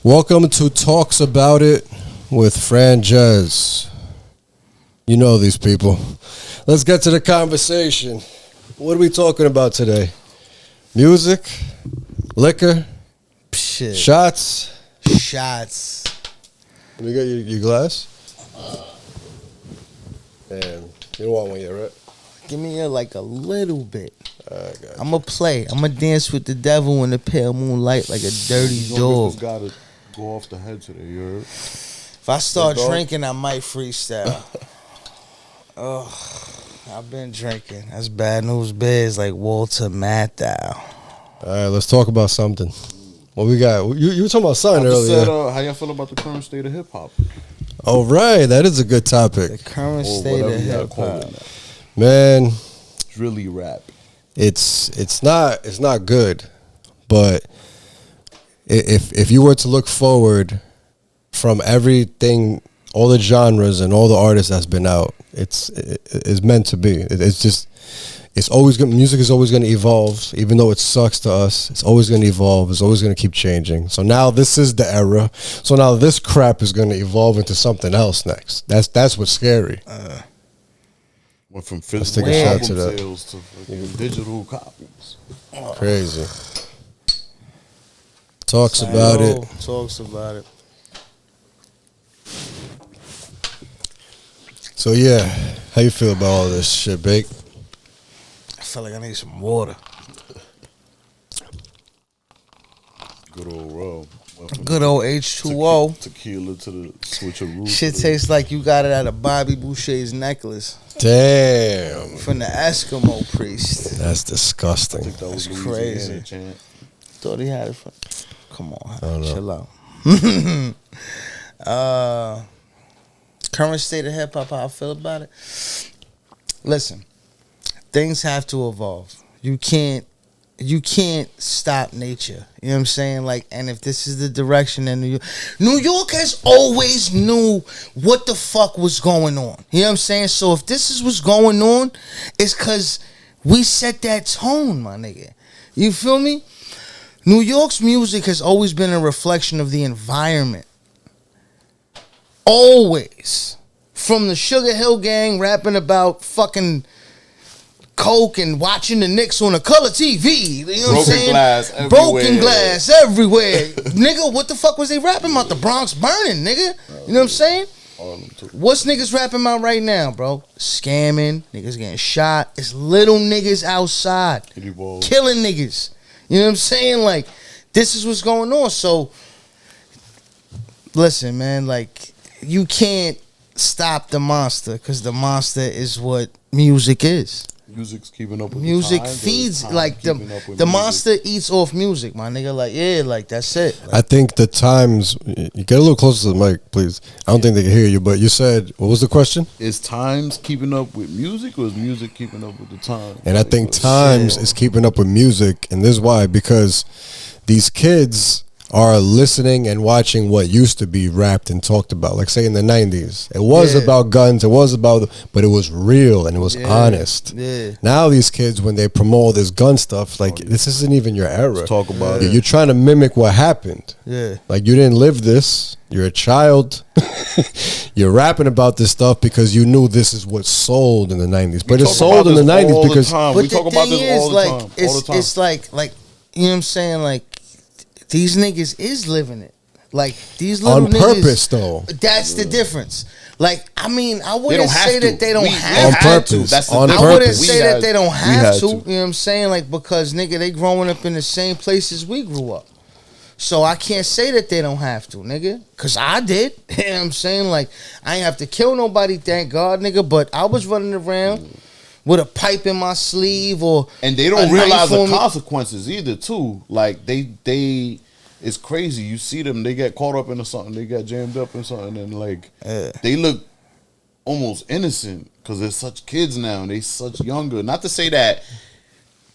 Welcome to Talks About It with Franjez. You know these people. Let's get to the conversation. What are we talking about today? Music? Liquor? Shit. Shots? Shots. Let me get your glass. Damn. You don't want one yet, right? Give me a little bit. Gotcha. I'm going to play. I'm going to dance with the devil in the pale moonlight like a dirty dog. Gotta go off the head today, you heard? If I start drinking, I might freestyle. I've been drinking. That's bad news biz like Walter Matthau. All right, let's talk about something. What we got? You were talking about something earlier. How y'all feel about the current state of hip hop? Oh, right. That is a good topic. The current state of hip hop. Man. It's really rap. It's not good, but if you were to look forward from everything, all the genres and all the artists that's been out, it's meant to be. It's always going. Music is always going to evolve, even though it sucks to us. It's always going to evolve. It's always going to keep changing. So now this is the era. So now this crap is going to evolve into something else next. That's what's scary. Went from Let's physical take a shot album to that. sales to fucking digital copies. Crazy. Talks about it. Talks about it. So yeah, how you feel about all this shit, Bake? I feel like I need some water. Good old rum. Good old H2O. Tequila to the switcheroo. Shit tastes like you got it out of Bobby Boucher's necklace. Damn. From the Eskimo priest. That's disgusting. That was That's Louisiana crazy. chant. Thought he had it from... Come on, don't know. chill out. Current state of hip hop, how I feel about it. Listen, things have to evolve. You can't stop nature. You know what I'm saying? Like, and if this is the direction that New York has always knew what the fuck was going on. You know what I'm saying? So if this is what's going on, it's because we set that tone, my nigga. You feel me? New York's music has always been a reflection of the environment. Always. From the Sugar Hill Gang rapping about fucking coke and watching the Knicks on a color TV. You know what I'm saying? Glass everywhere. Broken glass everywhere. Nigga, what the fuck was they rapping about? The Bronx burning, nigga. You know what I'm saying? What's niggas rapping about right now, bro? Scamming, niggas getting shot. It's little niggas outside killing niggas. You know what I'm saying? Like, this is what's going on. So, listen, man, like, you can't stop the monster because the monster is what music is. Music's keeping up with music the times, feeds time like the monster eats off music, my nigga. Like, yeah, like that's it. Like, I think the times, you get a little closer to the mic, please. I don't think they can hear you, but you said, what was the question? Is times keeping up with music, or is music keeping up with the time? And I think times is keeping up with music, and this is why, because these kids are listening and watching what used to be rapped and talked about. Like, say, in the 90s. It was about guns, but it was real and it was honest. Yeah. Now these kids, when they promote this gun stuff, like, this isn't even your era. Let's talk about it. You're trying to mimic what happened. Yeah. Like, you didn't live this. You're a child. You're rapping about this stuff because you knew this is what sold in the 90s. But it's sold in the 90s because... But we talk about this all the time. It's like, you know what I'm saying? Like, these niggas is living it. Like, these little niggas. On purpose, though. That's the difference. Like, I mean, I wouldn't say that they don't have on to. purpose. That's on I wouldn't say that they don't have to. to. You know what I'm saying? Like, because, nigga, they growing up in the same places we grew up. So I can't say that they don't have to, nigga. Because I did. You know what I'm saying? Like, I ain't have to kill nobody, thank God, nigga. But I was running around with a pipe in my sleeve and they don't realize the consequences either, too. Like, they it's crazy. You see them, they get caught up into something, they got jammed up in something, and like they look almost innocent because they're such kids now and they such younger. Not to say that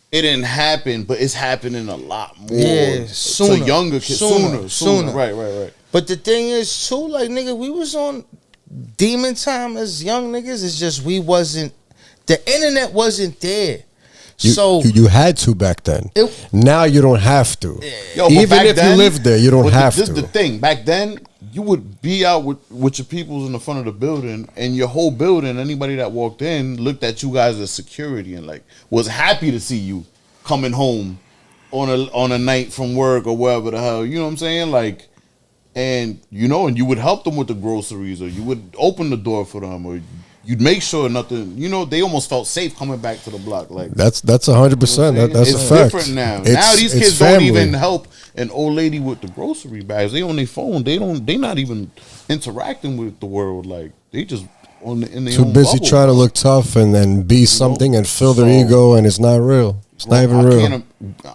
it didn't happen, but it's happening a lot more. Yeah, sooner. To younger kids. Sooner. Right. But the thing is, too, like, nigga, we was on demon time as young niggas. It's just we wasn't, the internet wasn't there. You had to back then. Now you don't have to. Yo, even if you lived there, you don't have to. This is the thing. Back then, you would be out with your peoples in the front of the building, and your whole building, anybody that walked in, looked at you guys as security and like was happy to see you coming home on a night from work or wherever the hell. You know what I'm saying? Like, and and you would help them with the groceries, or you would open the door for them, or you'd make sure nothing. They almost felt safe coming back to the block. Like that's 100%. That's it's a fact. Different now. Now these kids don't even help an old lady with the grocery bags. They on their phone. They not even interacting with the world. Like they just in their too own busy bubble. Trying to look tough and then be something and fill their ego, and it's not real. It's not even real.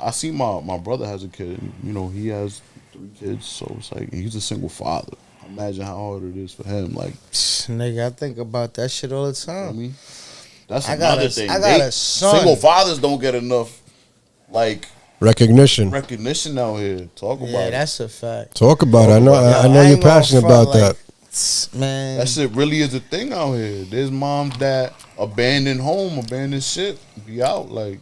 I see my brother has a kid. He has 3 kids, so it's like he's a single father. Imagine how hard it is for him. Like, nigga, I think about that shit all the time. That's another thing. I got a son. Single fathers don't get enough, like, recognition out here. Talk about it. Yeah, that's a fact. Talk about it. I know you're passionate about that. Man, that shit really is a thing out here. There's moms that abandon home, abandon shit, be out. Like,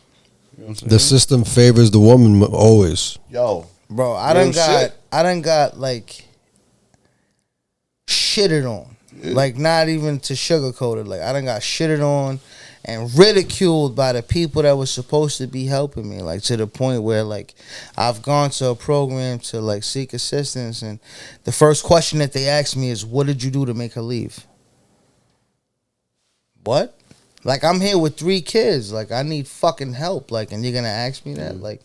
what I'm saying? The system favors the woman always. Yo, bro, I done got like shitted on. Yeah. Like, not even to sugarcoat it. Like, I done got shitted on and ridiculed by the people that was supposed to be helping me. Like, to the point where, like, I've gone to a program to, like, seek assistance, and the first question that they ask me is, what did you do to make her leave? What? Like, I'm here with 3 kids. Like, I need fucking help. Like, and you're gonna ask me that? Like,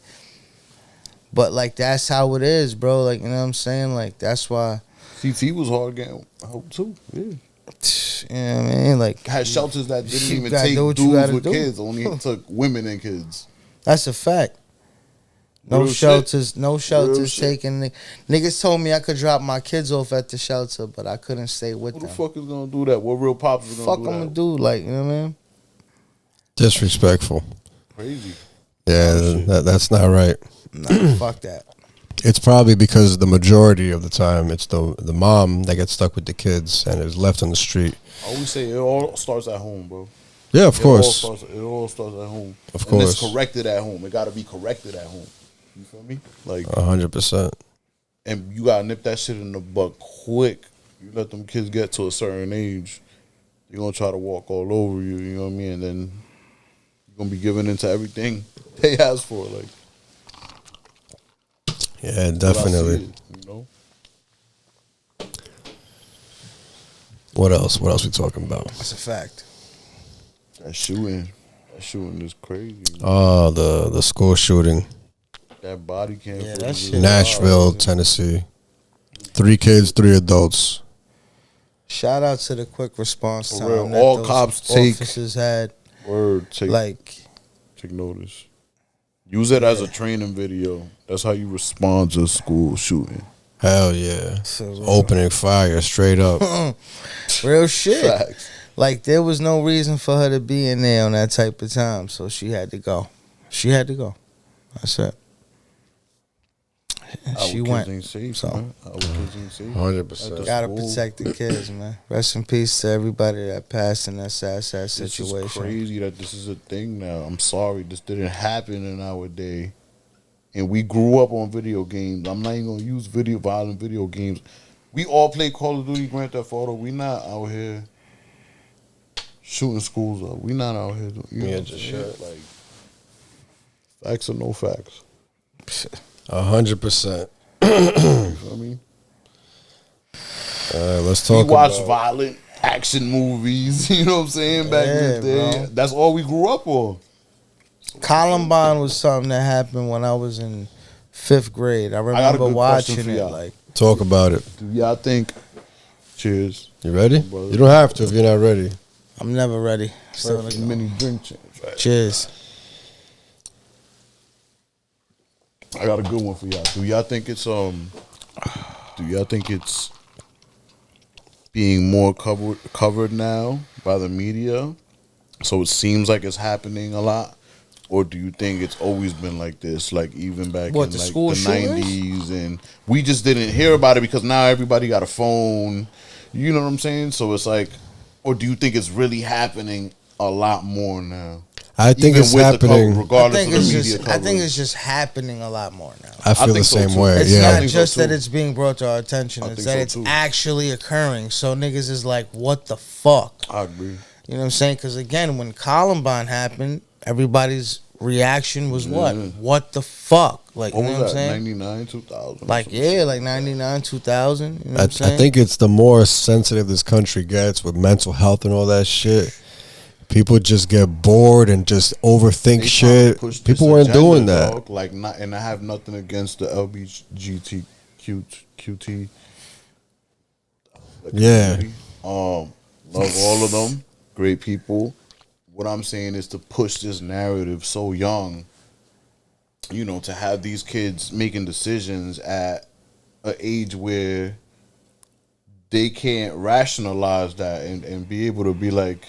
but, like, that's how it is, bro. Like, you know what I'm saying? Like, that's why. CT was hard getting help, too. Yeah. You know what I mean? Like, had shelters that didn't even take dudes with kids, only took women and kids. That's a fact. No shelters taking. Niggas told me I could drop my kids off at the shelter, but I couldn't stay with them. Who the fuck is gonna do that? What real pops is gonna do that? Fuck, I'm gonna do, like, you know what I mean? Disrespectful. Crazy. Yeah, that's not right. Nah, fuck that. It's probably because the majority of the time it's the mom that gets stuck with the kids and is left on the street. I always say it all starts at home, bro. Yeah, of course. It all starts at home. Of course. And it's corrected at home. It got to be corrected at home. You feel me? Like 100%. And you got to nip that shit in the butt quick. You let them kids get to a certain age, they're going to try to walk all over you, you know what I mean? And then you're going to be giving into everything they ask for, like. Yeah, definitely. What else? What else we talking about? That's a fact. That shooting is crazy. Oh, the school shooting. That body cam. Yeah, that shit. Nashville, Tennessee. 3 kids, 3 adults. Shout out to the quick response time. Real, all cops officers had. Take notice. Use it as a training video. That's how you respond to school shooting. Hell yeah. Opening fire straight up. Real shit. Facts. Like, there was no reason for her to be in there on that type of time, so she had to go. That's it. She went. Safe, so, 100%. Gotta protect the kids, man. Rest in peace to everybody that passed in that sad situation. It's crazy that this is a thing now. I'm sorry, this didn't happen in our day. And we grew up on video games. I'm not even gonna use violent video games. We all play Call of Duty, Grand Theft Auto. We not out here shooting schools up. We not out here doing, yeah, just shit. Like, facts or no facts. 100%. You know what I mean? Let's talk. We watch violent action movies. You know what I'm saying? Back in the day, bro. That's all we grew up on. Columbine was something that happened when I was in 5th grade. I remember watching it. Like, talk about it. Do y'all think? Cheers. You ready? You don't have to if you're not ready. I'm never ready. So many drink champs. Right? Cheers. I got a good one for y'all. Do y'all think it's being more covered now by the media? So it seems like it's happening a lot? Or do you think it's always been like this? Like even back in like the 90s, and we just didn't hear about it because now everybody got a phone. You know what I'm saying? So it's like, or do you think it's really happening a lot more now? I think it's happening. Regardless of the media I think it's just happening a lot more now. I feel the same way. It's yeah. not just that it's being brought to our attention. It's that it's too. actually occurring. So niggas is like, what the fuck? I agree. You know what I'm saying? Because again, when Columbine happened, everybody's reaction was what? What the fuck? Like, what you know was what I'm that? saying? 99, 2000. Like, yeah, like 99, 2000. You know what I'm saying? I think it's the more sensitive this country gets with mental health and all that shit. People just get bored and just overthink shit. People weren't doing that. Dog. Like, and I have nothing against the LGBTQT. Yeah. Love all of them. Great people. What I'm saying is to push this narrative so young, you know, to have these kids making decisions at an age where they can't rationalize that and be able to be like,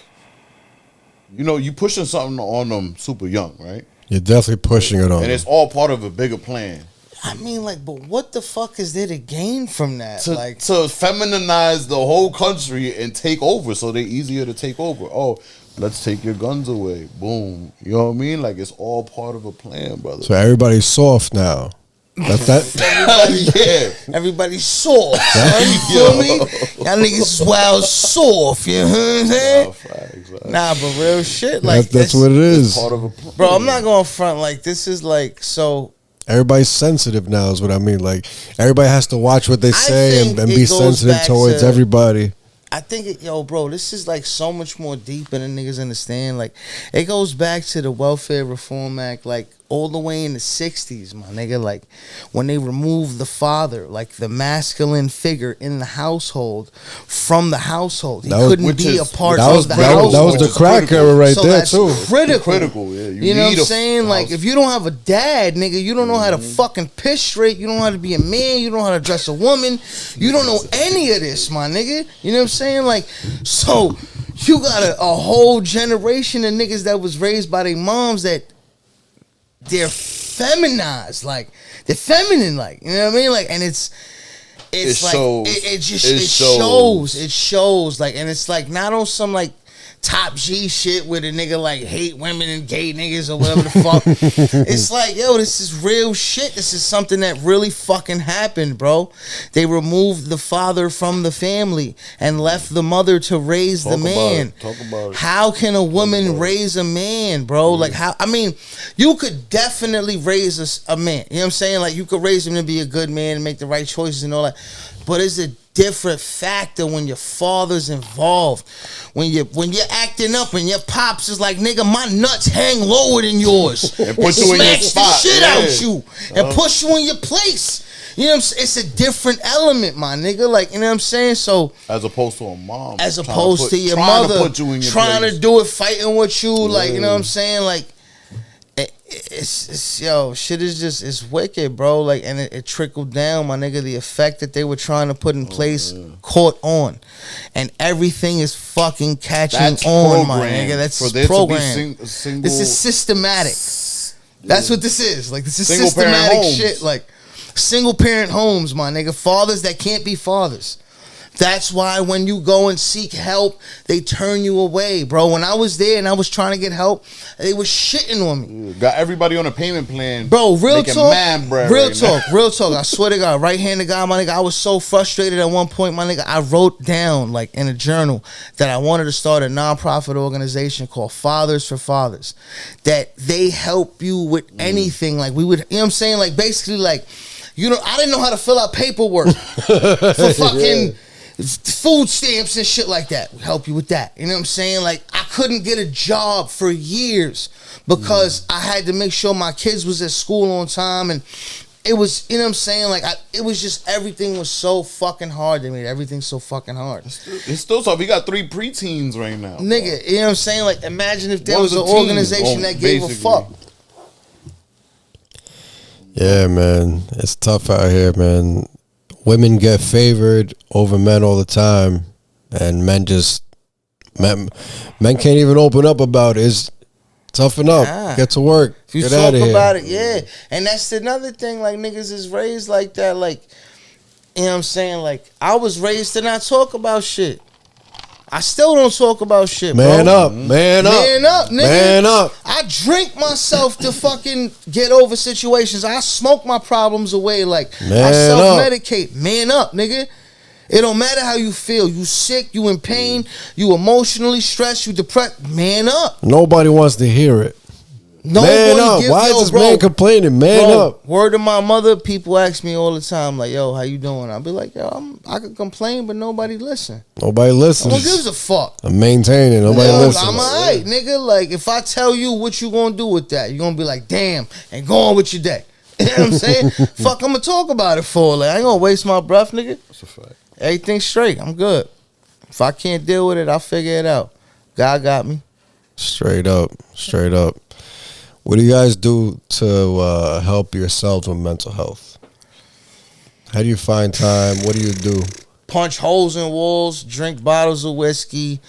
you know, you pushing something on them super young, right? You're definitely pushing it on. And it's all part of a bigger plan. I mean, like, but what the fuck is there to gain from that? To feminize the whole country and take over, so they're easier to take over. Oh, let's take your guns away. Boom. You know what I mean? Like, it's all part of a plan, brother. So everybody's soft now. That's that. Everybody's soft. You feel me? Y'all niggas is wild soft. You know what I'm saying? Nah, but real shit. Like, that's what it is. Part of a plan. Bro, I'm not going front. Like, this is like, so. Everybody's sensitive now is what I mean. Like, everybody has to watch what they say and be sensitive towards everybody. I think, bro, this is like so much more deep than the niggas understand. Like, it goes back to the Welfare Reform Act, like, all the way in the 60s, my nigga. Like, when they removed the father, like, the masculine figure in the household from the household. He couldn't be a part of the household. That was the crack era right there, too. Critical. Yeah. You know what I'm saying? Like, if you don't have a dad, nigga, you don't know how to fucking piss straight. You don't know how to be a man. You don't know how to dress a woman. You don't know any of this, my nigga. You know what I'm saying? Like, so you got a whole generation of niggas that was raised by their moms that they're feminized, like they're feminine, like, you know what I mean? Like, and it shows, like, and it's like not on some like top G shit where the nigga like hate women and gay niggas or whatever the fuck. It's like, yo, this is real shit. This is something that really fucking happened, bro. They removed the father from the family and left the mother to raise the man. Talk about it. How can a woman raise a man, bro? Like, how? I mean, you could definitely raise a man. You know what I'm saying? Like, you could raise him to be a good man and make the right choices and all that. But it's a different factor when your father's involved. When you're acting up and your pops is like, nigga, my nuts hang lower than yours. And put you in your spot. The shit out you and push you in your place. You know what I'm saying? It's a different element, my nigga. Like, you know what I'm saying? So as opposed to a mom. As opposed to your mother trying to do it, fighting with you. Like, you know what I'm saying? Like, it's shit is just, it's wicked, bro. Like, and it trickled down, my nigga. The effect that they were trying to put in place caught on, and everything is fucking catching on, my nigga. That's programmed. This is systematic. That's what this is. Like, this is systematic shit. Like, single parent homes, my nigga. Fathers that can't be fathers. That's why when you go and seek help, they turn you away, bro. When I was there and I was trying to get help, they was shitting on me. Got everybody on a payment plan. Bro, real talk. Real talk. I swear to God, right-handed guy, my nigga. I was so frustrated at one point, my nigga. I wrote down, like, in a journal that I wanted to start a nonprofit organization called Fathers for Fathers. That they help you with anything. Like, we would, you know what I'm saying? Like, basically, like, you know, I didn't know how to fill out paperwork for fucking food stamps and shit like that. We help you with that. You know what I'm saying? Like, I couldn't get a job for years because I had to make sure my kids was at school on time, and it was, you know what I'm saying? Like, it was just, everything was so fucking hard. They made everything so fucking hard. It's still tough. We got 3 preteens right now, nigga. Bro. You know what I'm saying? Like, imagine if there was an organization that gave a fuck. Yeah, man. It's tough out here, man. Women get favored over men all the time, and men can't even open up about it. It's toughen up, get to work, if you get talk out of here. about it, yeah. And that's another thing. Like, niggas is raised like that. Like, you know what I'm saying? Like, I was raised to not talk about shit. I still don't talk about shit, Man bro. up, man up. Man up, nigga. Man up. I drink myself to fucking get over situations. I smoke my problems away. Like, I Man self-medicate. Man up, nigga. It don't matter how you feel. You sick, you in pain, you emotionally stressed, you depressed. Man up. Nobody wants to hear it. No Man one up. give, Why yo, is this bro, man complaining? Man bro, up. Word of my mother, people ask me all the time, like, yo, how you doing? I'll be like, yo, I could complain, but nobody listen. Nobody listens. No one gives a fuck. I'm maintaining. Nobody Yo, listens. I'm alright, nigga. Like, if I tell you what you gonna do with that, you gonna be like, damn, and go on with your day. You know what I'm saying? Fuck, I'm gonna talk about it for. Like, I ain't gonna waste my breath, nigga. That's a fact. Everything's straight. I'm good. If I can't deal with it, I'll figure it out. God got me. Straight up. Straight up. What do you guys do to help yourselves with mental health? How do you find time? What do you do? Punch holes in walls, drink bottles of whiskey,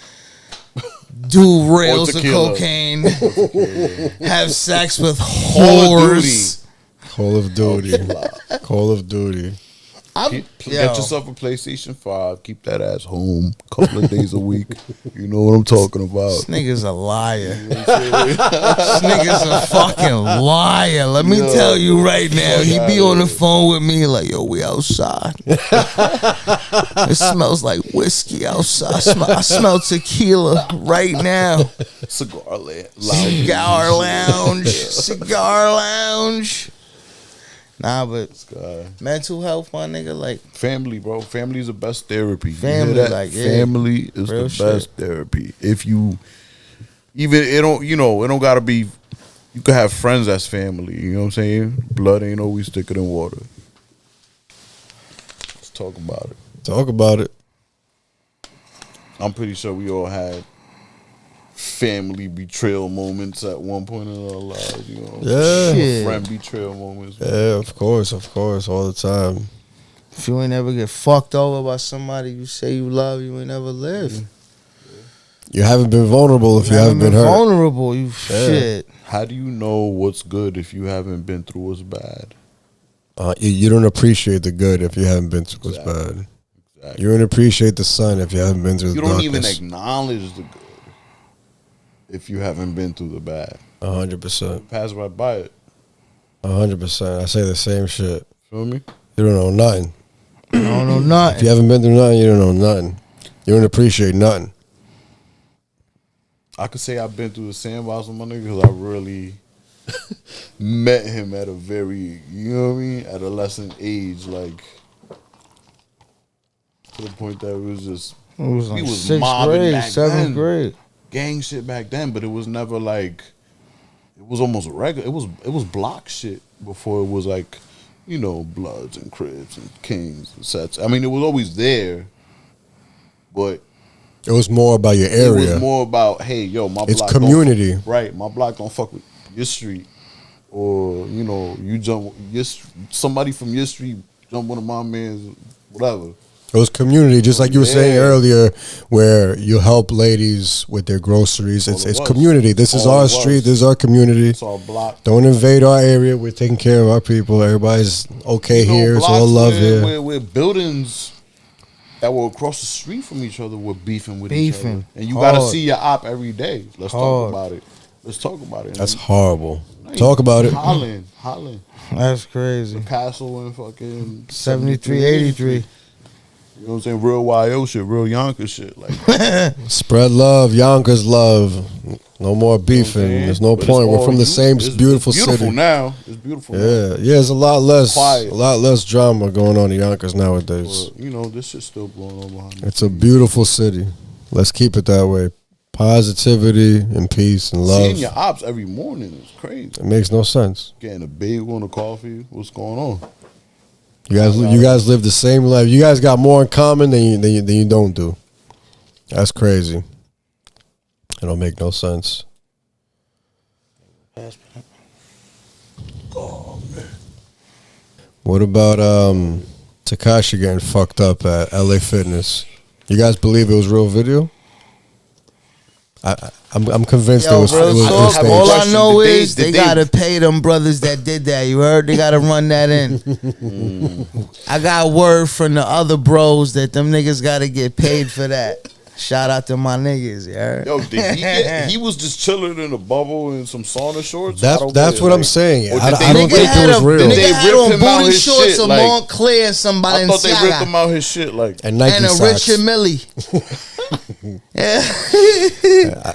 do rails of cocaine, have sex with whores. Call of Duty. Call of Duty. Get yourself a PlayStation 5. Keep that ass home a couple of days a week. You know what I'm talking about. This nigga's a liar. This nigga's a fucking liar. Let me tell you right now. He be on the phone with me like, yo, we outside. It smells like whiskey outside. I smell tequila right now. Cigar lounge. Cigar lounge. Cigar lounge. Nah, but mental health, my nigga, like family, bro. Family is the best therapy. Family, like family is the best therapy. If you it don't gotta be. You could have friends as family. You know what I'm saying? Blood ain't always thicker than water. Let's talk about it. Talk about it. I'm pretty sure we all had family betrayal moments at one point in our lives, you know. Yeah. Friend betrayal moments. Man. Yeah, of course, all the time. If you ain't ever get fucked over by somebody you say you love, you ain't never live. You haven't been vulnerable if you haven't been hurt. Vulnerable, you shit. How do you know what's good if you haven't been through what's bad? You don't appreciate the good if you haven't been through what's bad. Exactly. You don't appreciate the sun if you haven't been through the darkness. You don't even acknowledge the good if you haven't been through the bad. 100%. Pass right by it. 100%. I say the same shit. Feel me? You don't know nothing. I don't know nothing. If you haven't been through nothing, you don't know nothing. You don't appreciate nothing. I could say I've been through the sandbox with my nigga because I really met him at a very, you know what I mean, adolescent age, like to the point that it was just he was sixth grade, seventh grade. Gang shit back then, but it was never like, it was almost regular. It was block shit before it was like, you know, Bloods and Crips and Kings and sets. I mean, it was always there, but it was more about your area. It was more about, hey, yo, my block. It's community, right? My block don't fuck with your street, or you know, you jump somebody from your street jump one of my man's, whatever. It was community, just like you were saying earlier, where you help ladies with their groceries. It's community. This is our street. This is our community. It's our block. Don't invade our area. We're taking care of our people. Everybody's okay here. It's all love here. Where buildings that were across the street from each other were beefing with each other. And you got to see your op every day. Let's talk about it. Let's talk about it. That's horrible. Talk about it. Holland. That's crazy. The castle in fucking 7383. You know what I'm saying? Real YO shit, real Yonkers shit. Like spread love, Yonkers love. No more beefing. There's no point. We're from the same beautiful city. It's beautiful now. It's beautiful now. Yeah. There's a lot less drama going on in Yonkers nowadays. But, you know, this shit's still going on behind me. It's a beautiful city. Let's keep it that way. Positivity and peace and love. Seeing your ops every morning is crazy. It makes no sense. Getting a bagel and a coffee. What's going on? You guys live the same life. You guys got more in common than you don't do. That's crazy. It don't make no sense. Oh man. What about Tekashi getting fucked up at LA Fitness? You guys believe it was real video? I'm convinced it was staged. All I know is they gotta pay them brothers that did that. You heard? They gotta run that in. I got word from the other bros that them niggas gotta get paid for that. Shout out to my niggas, yeah. Yo, he was just chilling in a bubble in some sauna shorts. That's what I'm saying. Or I did don't think it was real. Nigga They had ripped on him out booty his shorts, shit, a like- Montclair, and some I thought they ripped Balenciaga, him out his shit like. And Nike and a socks. Richard Millie. Yeah.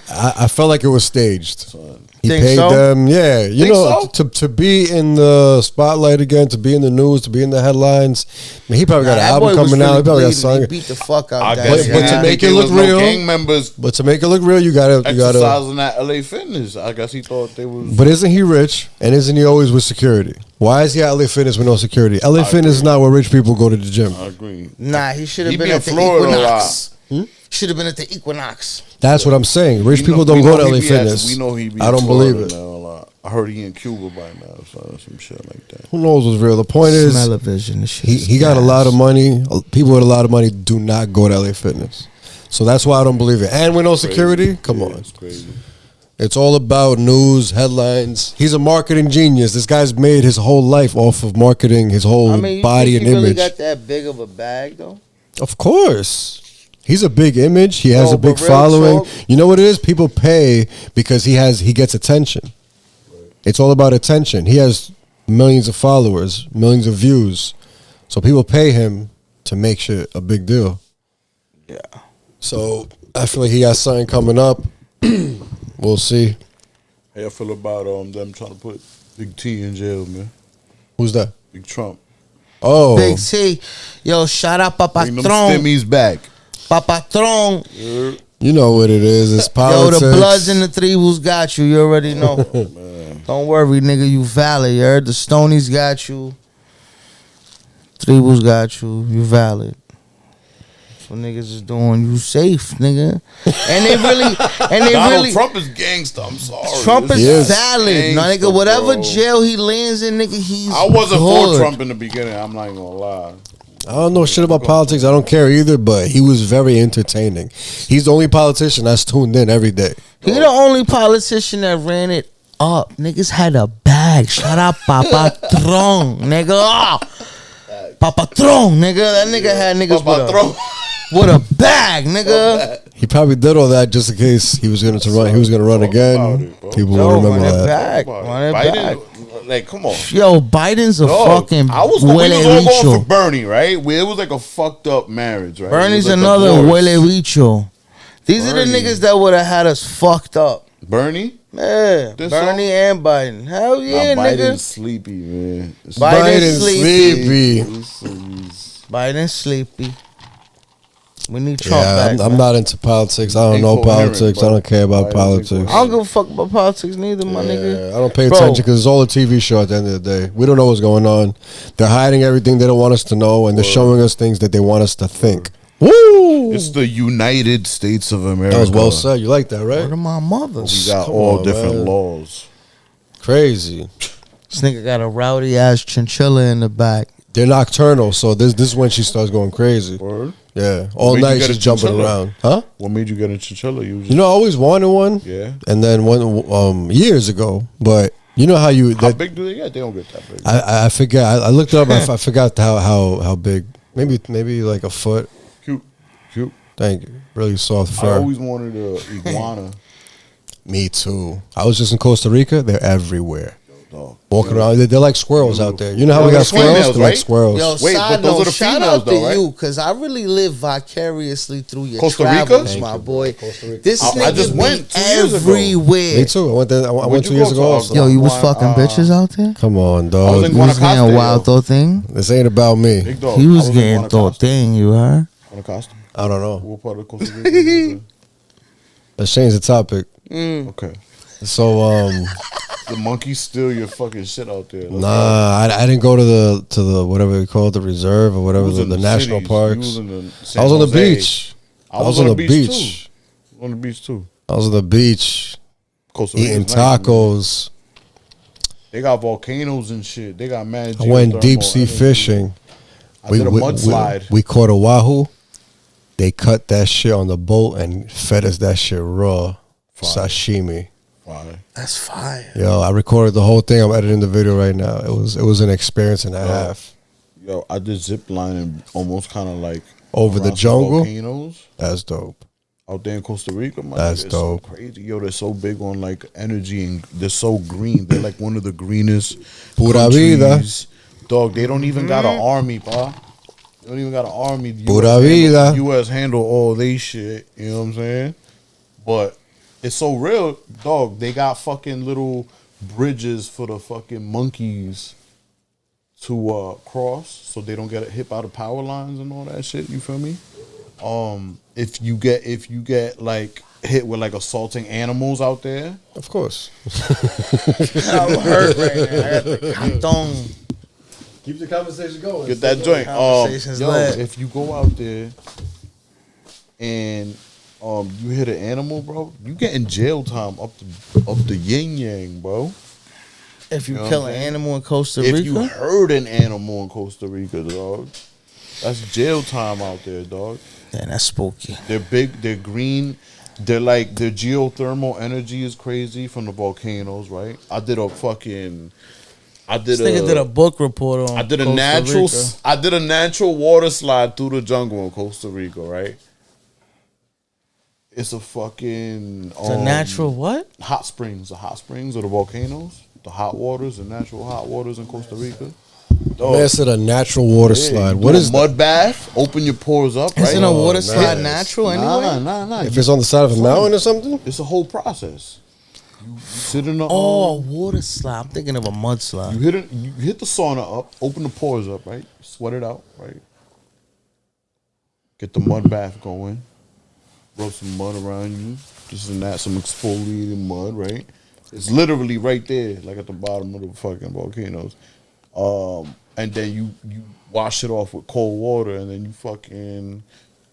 I felt like it was staged. He Think paid so? them, yeah. You Think know, so? to be in the spotlight again, to be in the news, to be in the headlines. I mean, he probably got an album coming out. He probably got a song. He beat the fuck out I that guess nigga. but to make it look no real- gang members But to make it look real, you gotta. exercising that LA Fitness. I guess he thought they was. But isn't he rich? And isn't he always with security? Why is he at LA Fitness with no security? LA Fitness is not where rich people go to the gym. I agree. Nah, he should have He been be at in the Florida a Equinox. Hmm? Should have been at the Equinox. That's what I'm saying. Rich We people know- don't we go know to he LA be at- Fitness. We know he be I in don't Florida believe it. now a lot. I heard he in Cuba by now, so some shit like that. Who knows what's real? The point is, Smell-o-vision. This shit is he got a gas. lot of money. People with a lot of money do not go to LA Fitness. So that's why I don't believe it. And with no security, come Yeah, on. it's crazy. It's all about news, headlines. He's a marketing genius. This guy's made his whole life off of marketing, his whole I mean, you body think and he really image. got that big of a bag though? Of course. He's a big image. He has No, a big but real following. talk- You know what it is? People pay because he gets attention. It's all about attention. He has millions of followers, millions of views. So people pay him to make shit a big deal. Yeah. So I feel like he got something coming up. We'll see. How you feel about them trying to put Big T in jail, man? Who's that? Big Trump. Oh, Big T. Yo, shout out Bring them Papatron. stimmies back. Papatron. you know what it is. It's Yo, politics. the Bloods and the Tribus got you. You already know. Don't worry, nigga. You valid. You heard? The Stonies got you. Tribus got you. You valid. So niggas is doing you safe, nigga. And they really, Donald Trump is gangster. I'm sorry. Trump This is Yes. valid, no gangster, nigga. Whatever bro. jail he lands in, nigga, he's I wasn't good. for Trump in the beginning. I'm not even gonna lie. I don't know shit about politics. I don't care either, but he was very entertaining. He's the only politician that's tuned in every day. He the only politician that ran it up. Niggas had a bag. Shout out Papatron, nigga. Ah. Papatron, nigga. That nigga had niggas with a bag, nigga. He probably did all that just in case he was going to run. He was going to run Talk again. about it, bro. People Yo, will remember run it that. back. Run it back. Biden, like, come on. Yo, Biden's a Dog, fucking we was all huele going for bicho. Bernie, right? It was like a fucked up marriage, right? Bernie's It was like another divorce. huele bicho. These are the Bernie. niggas that would have had us fucked up. Bernie? Yeah, This Bernie and Biden. Hell yeah, Nah, nigga. Biden's sleepy, man. Biden's sleepy. sleepy. Biden's sleepy. We need Trump Yeah, back. I'm man. not into politics. I don't know Incoherent, politics. I but don't care about Biden's politics. I don't give a fuck about politics neither, my nigga. Yeah, I don't pay Bro. attention because it's all a TV show at the end of the day. We don't know what's going on. They're hiding everything they don't want us to know, and they're showing us things that they want us to think. Woo! It's the United States of America. That was well said. You like that, Word right? of my mother. We got Come all on, different man. laws. Crazy. This nigga got a rowdy ass chinchilla in the back. They're nocturnal, so this is when she starts going crazy. Word? Yeah, all made you night get a she's jumping chinchilla? around. Huh? What made you get a chinchilla? You You know, I always wanted one. Yeah. And then one years ago, but you know how you How that, big do they get? They don't get that big. I forget. I looked it up. I forgot how big. Maybe like a foot. Cute. Thank you. Really soft I fur. always wanted a iguana. Me too. I was just in Costa Rica. They're everywhere. Dog. Walking around. They're like squirrels out there. You know how Well, we got they're females, squirrels? They're like right? squirrels. Yo, Wait, side but those note, are the shout females out to though, right? you, because I really live vicariously through your Costa Rica? travels, Thank my you, boy. Costa Rica. This I nigga just be went 2 years ago. everywhere. Me too. I went there. I went Where'd 2 you years go ago. to? Also. Yo, you was fucking bitches out there? Come on, I was dog. in You was Guanacaste, getting yo. wild though thing? This ain't about me. Big dog. He I was in getting thought Guanacaste. thing, you heard? Guanacaste? I don't know. What part of Costa Rica? was in? Let's change the topic. Okay. So The monkeys steal your fucking shit out there. Let's go. nah, I didn't go to the whatever they call it, the reserve or whatever You was the in the national cities. parks. You was in the San I was on the Jose. beach. I was on the beach too. On the beach too. I was on the beach Costa Rica's eating nice, man. tacos. They got volcanoes and shit. They got mad. I went geothermal deep sea energy. fishing. I did a mudslide. We caught a wahoo. They cut that shit on the boat and fed us that shit raw. Fire. Sashimi. Fire. That's fire. Yo, I recorded the whole thing. I'm editing the video right now. It was an experience and a half. Yo, I did zip lining almost kind of like Over the around some jungle? volcanoes. That's dope. out there in Costa Rica. That's dope. So crazy. Yo, they're so big on like energy and they're so green. They're like one of the greenest Pura vida. countries. Dog, they don't even got an army, pa. They don't even got an army. Pura vida. U.S. handle all they shit. You know what I'm saying? But it's so real, dog. They got fucking little bridges for the fucking monkeys to cross so they don't get hit by the power lines and all that shit. You feel me? If you get like hit with like assaulting animals out there, Of course. I'm hurt right now. I got the canton. Keep the conversation going. get that joint. Conversations led. If you go out there and you hit an animal, bro, you getting jail time up the yin yang, bro. If you You know kill what an I'm saying? animal in Costa Rica, If you hurt an animal in Costa Rica, dog, that's jail time out there, dog. man, that's spooky. They're big, they're green, they're like, their geothermal energy is crazy from the volcanoes, right? This nigga did a book report on. I did a Costa Rica. natural water slide through the jungle in Costa Rica, right? It's a fucking It's a natural what? hot springs, the hot springs or the volcanoes, the hot waters, the natural hot waters in Costa Rica. Dog, Man said a natural water yeah, slide. you What do is a mud bath? Open your pores up, right? Isn't a water nice. slide natural anyway? Nah. If it's on the side of a mountain or something? It's a whole process. You sit in the Oh, a water slide. I'm thinking of a mud slide. you hit the sauna up, open the pores up, right? Sweat it out, right? Get the mud bath going. Rub some mud around you. This and that, some exfoliating mud, right? It's literally right there, like at the bottom of the fucking volcanoes. And then you wash it off with cold water, and then you fucking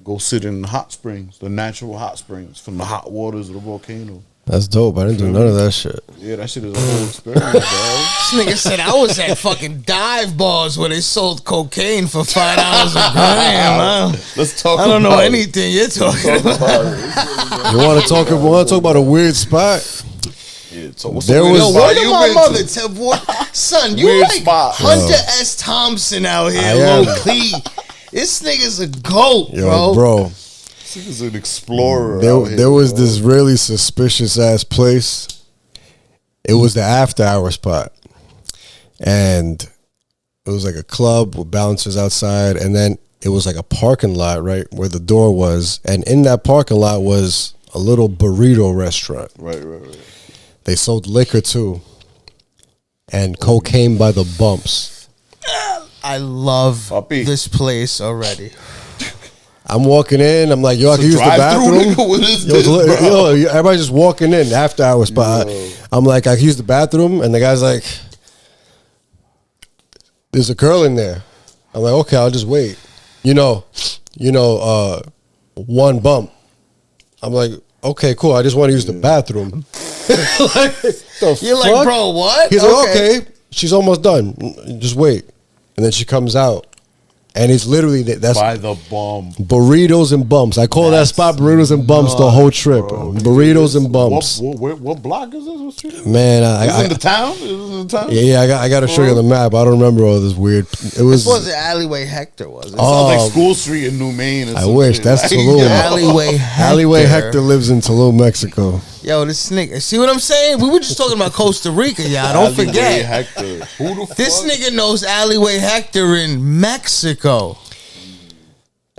go sit in the hot springs, the natural hot springs from the hot waters of the volcano. That's dope. I didn't do none of that shit. Yeah, that shit is a whole experience, dog. This nigga said I was at fucking dive bars where they sold cocaine for $5 a gram. Let's talk. I don't know about it. anything you're talking Talk about. about it. You want to talk about a weird spot? Yeah, so what's There the was- Yo, weirdest word spot to you my been mother, to? tell boy, son, you Weird like spot. Hunter S. Thompson out here, I low am. key. This nigga's a goat, Yo, bro. This is an explorer. There, out here, there was bro. this really suspicious ass place. It was the after hour spot. And it was like a club with bouncers outside. And then it was like a parking lot, right, where the door was. And in that parking lot was a little burrito restaurant. Right. They sold liquor too. And cocaine by the bumps. I love Papi. this place already. I'm walking in. I'm like, yo, I can use the Drive-through, bathroom. nigga, what is Yo, this, bro? yo, everybody just walking in after hour spot. Yo. I'm like, I can use the bathroom, and the guy's like, there's a girl in there. I'm like, okay, I'll just wait. One bump. I'm like, okay, cool. I just want to use the bathroom. You're like, bro, what? He's like, okay, she's almost done. Just wait. And then she comes out. And it's literally, that's By the bomb. burritos and bumps. I call that spot burritos and bumps the whole trip. Bro. Burritos and bumps. What block is this? What street? Man, Is it in the town? Is it in the town? yeah, I got to show you the map. I don't remember all this weird. It was. This wasn't Alleyway Hector, was it? Oh, Sounds like School Street in New Maine. Or I some wish. shit. That's Like, Tulum. yo. Alleyway Hector. Alleyway Hector lives in Tulum, Mexico. Yo, this nigga. See what I'm saying? We were just talking about Costa Rica, y'all. Don't Alleyway forget. Hector. Who the fuck? This nigga knows Alleyway Hector in Mexico.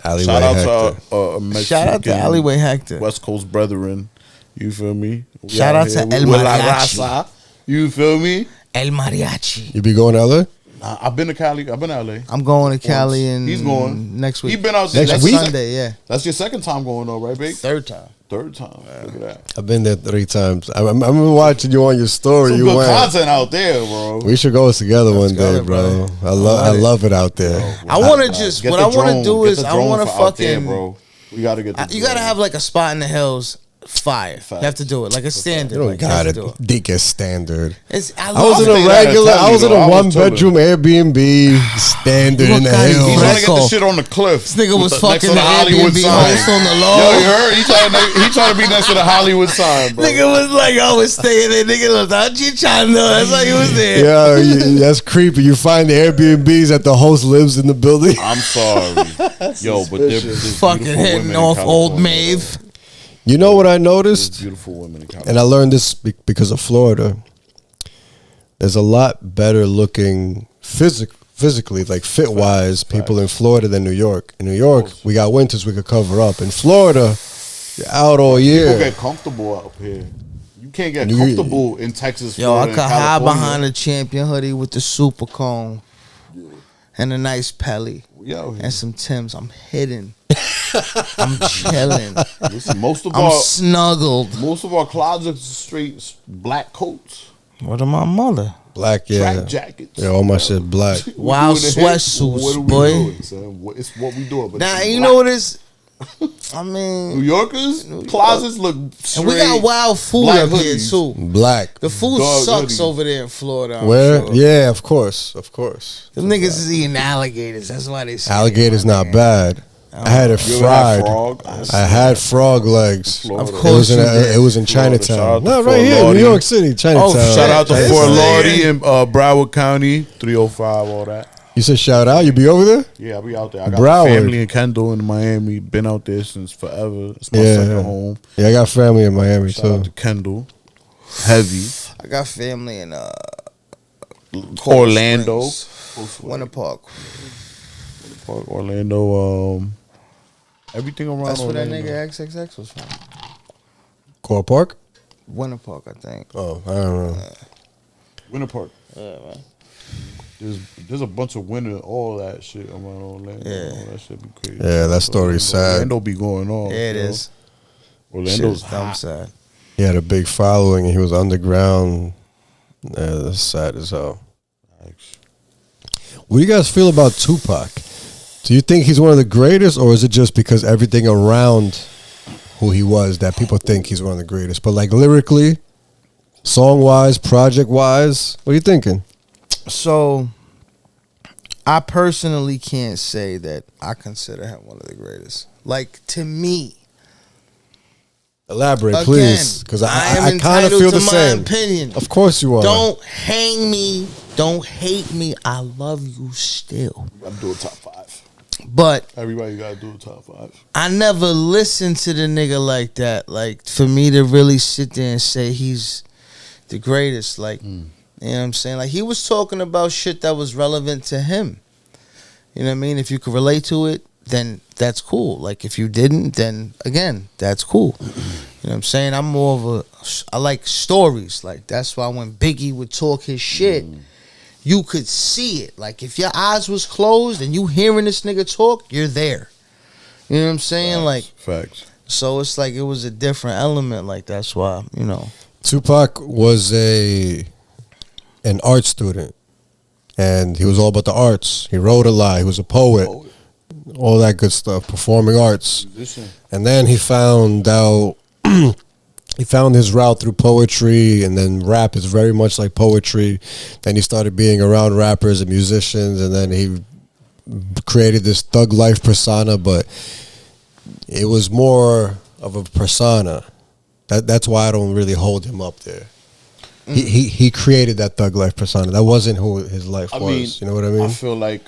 Alleyway Shout out Hector. to Mexican Shout out to Alleyway Hector. West Coast brethren. You feel me? We Shout out to here El with La Mariachi. Raza. You feel me? El Mariachi. You be going to LA? I've been to Cali. I've been to LA. I'm going to Cali in He's going next week. He been out there. Next That's week? Sunday, yeah. That's your second time going though, right, big? Third time. Third time. Look at that. I've been there 3 times. I'm watching you on your story. Some You good went. content out there, bro. We should go together one day, go, bro. bro. I love it out there. I want to just, Get what the I want to drone. do Get is, the I drone want to for out there, fucking, bro. We gotta get. The you got to drone. have like a spot in the hills, fire. Facts. You have to do it, like a standard. You don't like, you have got to do it. Dick is standard. I I was in think a I regular. tell I you, was in though. a I was 1-bedroom Airbnb standard in the Look, He's hills. trying to get the Freckle. shit on the cliff. This nigga was Next to fucking the Hollywood Airbnb sign. host on the low. Yo, you heard? He trying to be next to the Hollywood sign, bro. Nigga was like, I was staying there. Nigga was out Chinchillas. That's why he was there. Yeah, that's creepy. You find the Airbnbs that the host lives in the building. I'm sorry, yo, but they're Fucking beautiful hitting women in off Old California, Maeve. You know what I There's noticed? beautiful women in California. And I learned this because of Florida. There's a lot better looking physically, like fit wise, people in Florida than New York. In New York, we got winters we could cover up. In Florida, you're out all year. People get comfortable out here. You can't get comfortable in Texas, Yo, Florida, I could and hide California. behind a champion hoodie with the super cone and a nice pelly and some Timbs. I'm hidden. I'm chilling. Listen, I'm snuggled. most of our closets are straight black coats, What am my mother? Black, yeah. track jackets. Yeah, all my shit black. Wild We're doing the hit. sweatsuits, What are we boy. doing, son? It's what we doing. But Now, it's you black. know what is? I New mean, Yorkers closets look straight. and we got wild food black up here, hoodies. too. Black. The food Dog sucks hoodies. over there in Florida. I'm Where? sure. Yeah, of course. Them niggas is eating alligators. That's why they say Alligator's it, my not man. bad. I had it You ever had fried. frog? I had frog legs. Florida. Of It course was in you did. it was in Florida. Shout Chinatown. out to No, Fort right here, New Lauderdale. York City, Chinatown. Shout out to This Fort is Lauderdale and Broward County, 305, all that. You said shout out. You be over there? Yeah, I'll be out there. I got Broward. family in Kendall in Miami. Been out there since forever. It's my Yeah. second home. Yeah, I got family in Miami Shout out too. to Kendall. Heavy. I got family in Orlando. Springs. Winter Park. Orlando. Everything around That's where that Orlando. nigga XXX was from. Core Park? Winter Park, I think. Oh, I don't know. Winter Park. Yeah, man. There's a bunch of winter, all that shit around Orlando. Yeah. All that shit be crazy. Yeah, that story's sad. Orlando be going on. Yeah, it yo. is. Orlando's Shit is dumb hot. sad. He had a big following and he was underground. Yeah, that's sad as hell. What do you guys feel about Tupac? Do you think he's one of the greatest, or is it just because everything around who he was that people think he's one of the greatest? But like lyrically, song-wise, project-wise, what are you thinking? So, I personally can't say that I consider him one of the greatest. Like, to me. Elaborate, Again, please, because I kind of entitled feel to the my same. opinion. Of course you are. Don't hang me. Don't hate me. I love you still. You gotta do a top 5. But Everybody gotta do a top 5. I never listened to the nigga like that. Like, for me to really sit there and say he's the greatest, like, you know what I'm saying? Like, he was talking about shit that was relevant to him. You know what I mean? If you could relate to it, then that's cool. Like, if you didn't, then, again, that's cool. You know what I'm saying? I'm more of I like stories. Like, that's why when Biggie would talk his shit, you could see it. Like, if your eyes was closed and you hearing this nigga talk, you're there. You know what I'm saying? Like, Facts. so it's like it was a different element. Like, that's why, you know. Tupac was an art student, and he was all about the arts. He wrote a lot. He was a poet, all that good stuff, performing arts. Musician. And then he found out he found his route through poetry, and then rap is very much like poetry. Then he started being around rappers and musicians, and then he created this thug life persona, but it was more of a persona. That's why I don't really hold him up there. He created that thug life persona. That wasn't who his life was. You know what I mean? I feel like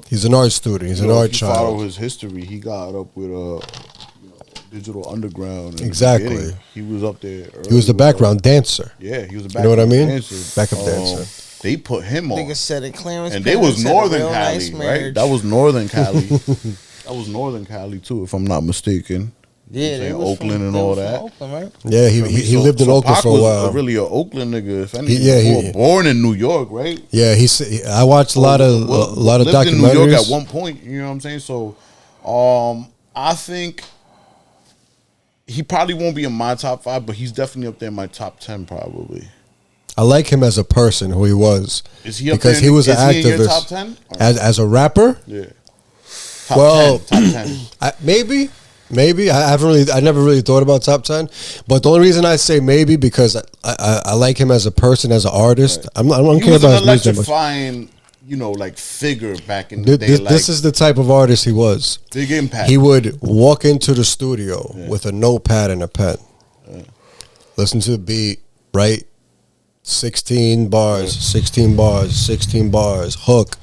He's an art student. He's an art if you follow child. his history, he got up with Digital Underground. in the Exactly. beginning. He was up there. He was the early with, background dancer. Yeah, he was a You know what I background mean? dancer. Backup dancer. They put him on. Nigga said it, Clarence. And they was Perkins had a Northern real Cali, nice right? marriage. That was Northern Cali. That was Northern Cali too, if I'm not mistaken. Yeah, they saying was Oakland from, and they all was from that. Oakland, right? Yeah, he lived in Oakland Pac for a was while. really an Oakland nigga. If anything, yeah, he born in New York, right? Yeah, I watched a lot of lived documentaries. in New York at one point. You know what I'm saying? So, I think he probably won't be in my top 5, but he's definitely up there in my top 10, probably. I like him as a person, who he was. Is he up because there? he was an is he in your activist. top 10? As a rapper, Yeah. Top Well, 10. Top 10. maybe I never really thought about top 10. But the only reason I say maybe because I like him as a person, as an artist. I don't He care was about an his music much. electrifying, like figure back in the day. This is the type of artist he was. Big impact. He would walk into the studio with a notepad and a pen, listen to the beat, write 16 bars, 16 bars, 16 bars, hook,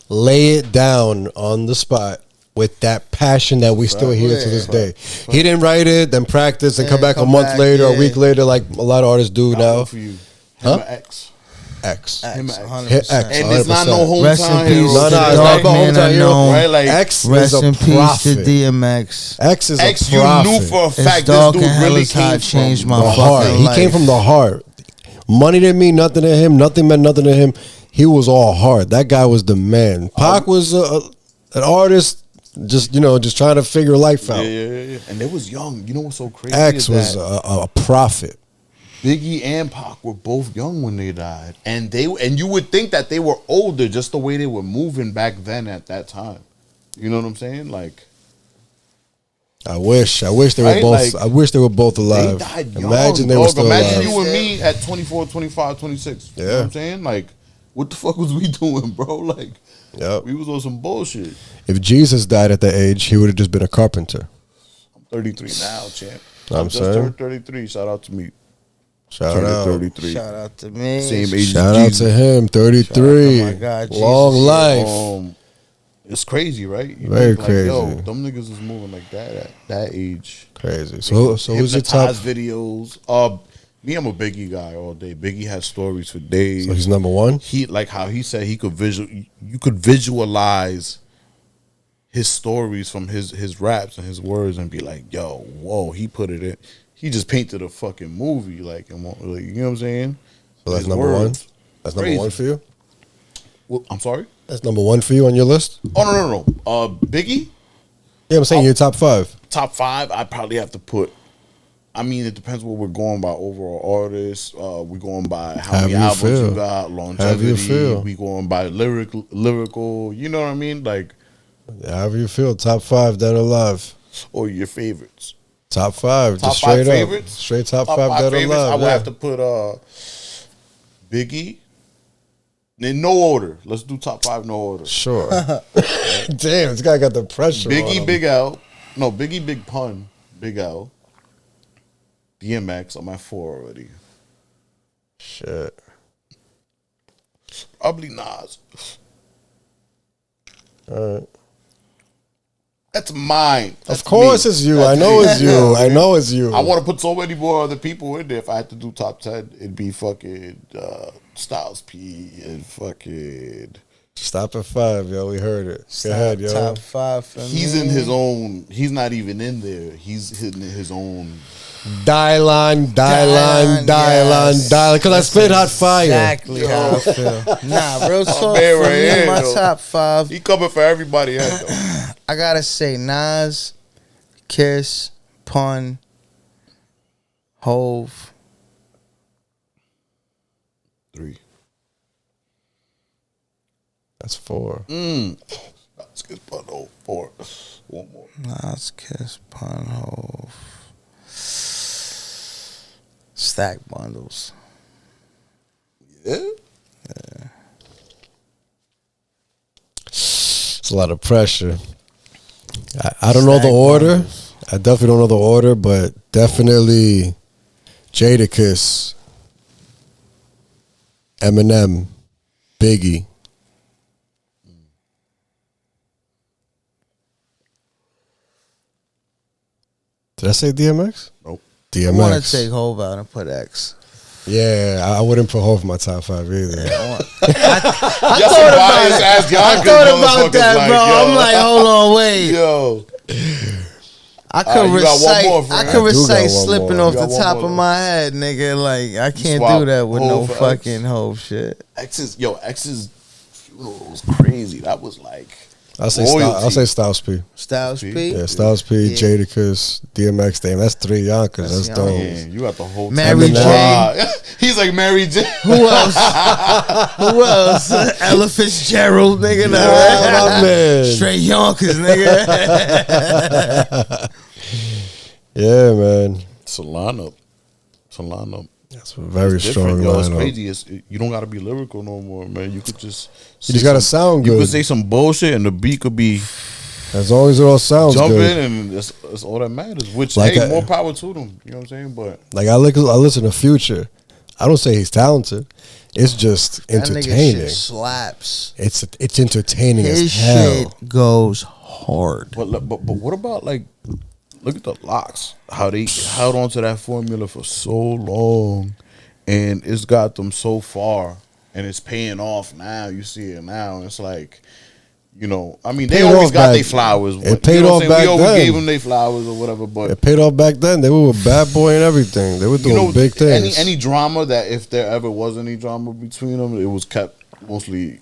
lay it down on the spot, with that passion that we still hear to this day. He didn't write it, then practice, and come back a month later, a week later, like a lot of artists do now. For you. Him or X. X. Him or X. 100%. And it's not no Rest in hometown peace hero. to the dark man unknown. Right? Like, X Rest is a in peace to prophet. DMX. X is X, a you prophet. knew for a It's fact dark this dude and hell really is hot, came changed from my the fucking heart. He life. came from the heart. Money didn't mean nothing to him. Nothing meant nothing to him. He was all heart. That guy was the man. Pac was an artist, just trying to figure life out. Yeah. And they was young. You know what's so crazy? X was a prophet. Biggie and Pac were both young when they died, and you would think that they were older just the way they were moving back then at that time. You know what I'm saying? Like, I wish they were Right? both. Like, I wish they were both alive. they died young. Imagine they were still Imagine alive. you and me at 24, 25, 26. You know what I'm saying? Like, what the fuck was we doing, bro? Like, Yep. we was on some bullshit. If Jesus died at that age, he would have just been a carpenter. I'm 33 now, champ. I'm I'm just saying. turned 33. Shout out to me. Shout Turning out. 33. Shout out to me. Same age Shout as out Jesus. to him. 33. Oh my God, Long Jesus. life. It's crazy, right? You Very think, crazy. Yo, them niggas is moving like that at that age. Crazy. So who's your top? Hypnotize videos? Me, I'm a Biggie guy all day. Biggie has stories for days. So he's number one. He like how he said he could you could visualize his stories from his raps and his words and be like, yo, whoa, he put it in. He just painted a fucking movie, like, you know what I'm saying? So that's His number one. words. That's Crazy. number one for you. Well, I'm sorry. That's number one for you on your list. Oh no. Biggie. Yeah, I'm saying your top five. Top five, I probably have to put. I mean, it depends what we're going by. Overall artists, we going by how many albums you got, longevity. We going by lyrical. You know what I mean? Like, however you feel. Top five that are alive. Or your favorites. Top five, Top just straight five up. favorites. Straight top five that are favorites. alive. I would have to put Biggie. In no order. Let's do top five, no order. Sure. Damn, this guy got the pressure. Biggie, on Big L. No, Biggie, Big Pun, Big L. DMX on my 4 already. Shit. Probably Nas. All right. That's mine. That's Of course me. it's you. That's I know me. it's you. I know it's you. I want to put so many more other people in there. If I had to do top 10, it'd be fucking Styles P and fucking. Stop at 5, yo. We heard it. Go ahead, yo. Top 5 for me. He's in his own. He's not even in there. He's hitting his own. Dylan. Yes. Because I spit hot fire. Exactly how I feel. Nah, real talk man for right me, here, my though. top 5. He coming for everybody. Head, though. I gotta say Nas, Kiss, Pun, Hove. 3. That's 4. Let's get Pun 4. One more. Nas, Kiss, Pun, Hove. Stack bundles. Yeah. It's a lot of pressure. I don't know the order. I definitely don't know the order, but definitely Jadakiss, Eminem, Biggie. Did I say DMX? Nope. DMX. I want to take Hove out and put X. Yeah, I wouldn't put Hov in my top 5 either. I thought about that, bro. I'm like, hold on, wait. Yo. I could you got one recite. more, I friend. could I do got recite one slipping more. off You the got one top more, of though. my head, nigga. Like I can't swap do that with Hov no for X. fucking Hove shit. X's funeral was crazy. That was like I'll say royalty. Styles P. Styles P. Yeah, Styles P, Yeah. Jadakiss, DMX. Damn, that's 3 Yonkers. That's That's dope. Man, you got the whole Mary time. J. He's like Mary J. Who else? Who else? Ella Fitzgerald, nigga. my man. Straight Yonkers, nigga. Yeah, man. It's a lineup. That's a very It's strong different, yo. It's lineup. crazy. You don't got to be lyrical no more, man. You could just. You just gotta sound You good. could say some bullshit and the beat could be As long as it all sounds jumping, good. and that's all that matters. Which, Like hey, I- more power to them. You know what I'm saying? But Like I listen to Future. I don't say he's talented. It's just That nigga entertaining. shit slaps. It's entertaining His as hell. shit goes hard. But what about like, look at the locks? How they held on to that formula for so long, and it's got them so far, and it's paying off now. You see it now. It's like, you know, I mean, they always got their flowers. It paid off back then. We always gave them their flowers or whatever, but it paid off back then. They were a bad boy and everything. They were doing big things. Any drama that, if there ever was any drama between them, it was kept mostly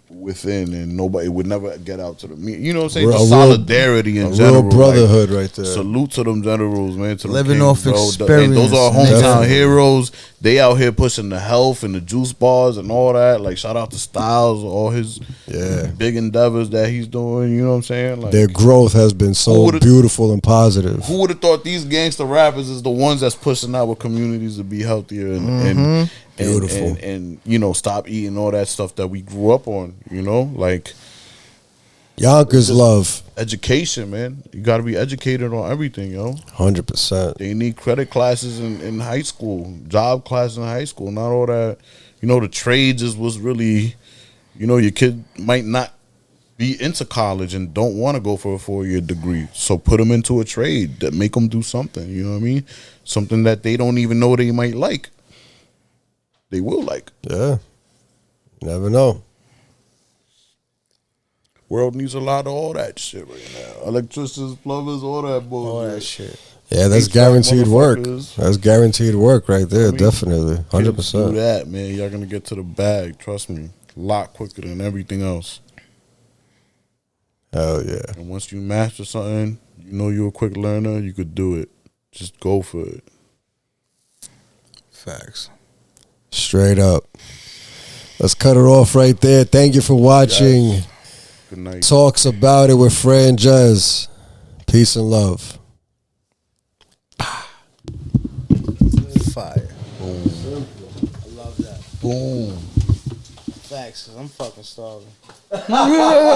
within, and nobody would never get out to the media. You know what I'm saying? The solidarity in general, real brotherhood, right there. Salute to them generals, man. To living them off kings, experience. Those are hometown Definitely. heroes. They out here pushing the health and the juice bars and all that. Like, shout out to Styles, all his big endeavors that he's doing. You know what I'm saying? Like, their growth has been so beautiful and positive. Who would have thought these gangster rappers is the ones that's pushing our communities to be healthier and beautiful and you know, stop eating all that stuff that we grew up on. You know, like Yonkers love education, man. You got to be educated on everything, yo. 100%. They need credit classes in high school, job classes in high school, not all that. You know, the trades was really, you know, your kid might not be into college and don't want to go for a 4-year degree. So put them into a trade that make them do something, you know what I mean? Something that they don't even know they might like. They will like. Yeah. Never know. World needs a lot of all that shit right now. Electricians, plumbers, all that bullshit. All that shit. Yeah, that's guaranteed work. That's guaranteed work right there, definitely. 100%. Do that, man. Y'all gonna get to the bag, trust me. A lot quicker than everything else. Hell yeah. And once you master something, you know you're a quick learner, you could do it. Just go for it. Facts. Straight up. Let's cut it off right there. Thank you for watching. Yes. Good night. Talks About It with Franjez. Peace and love. Fire. Boom. I love that. Boom. Facts, 'cause I'm fucking starving.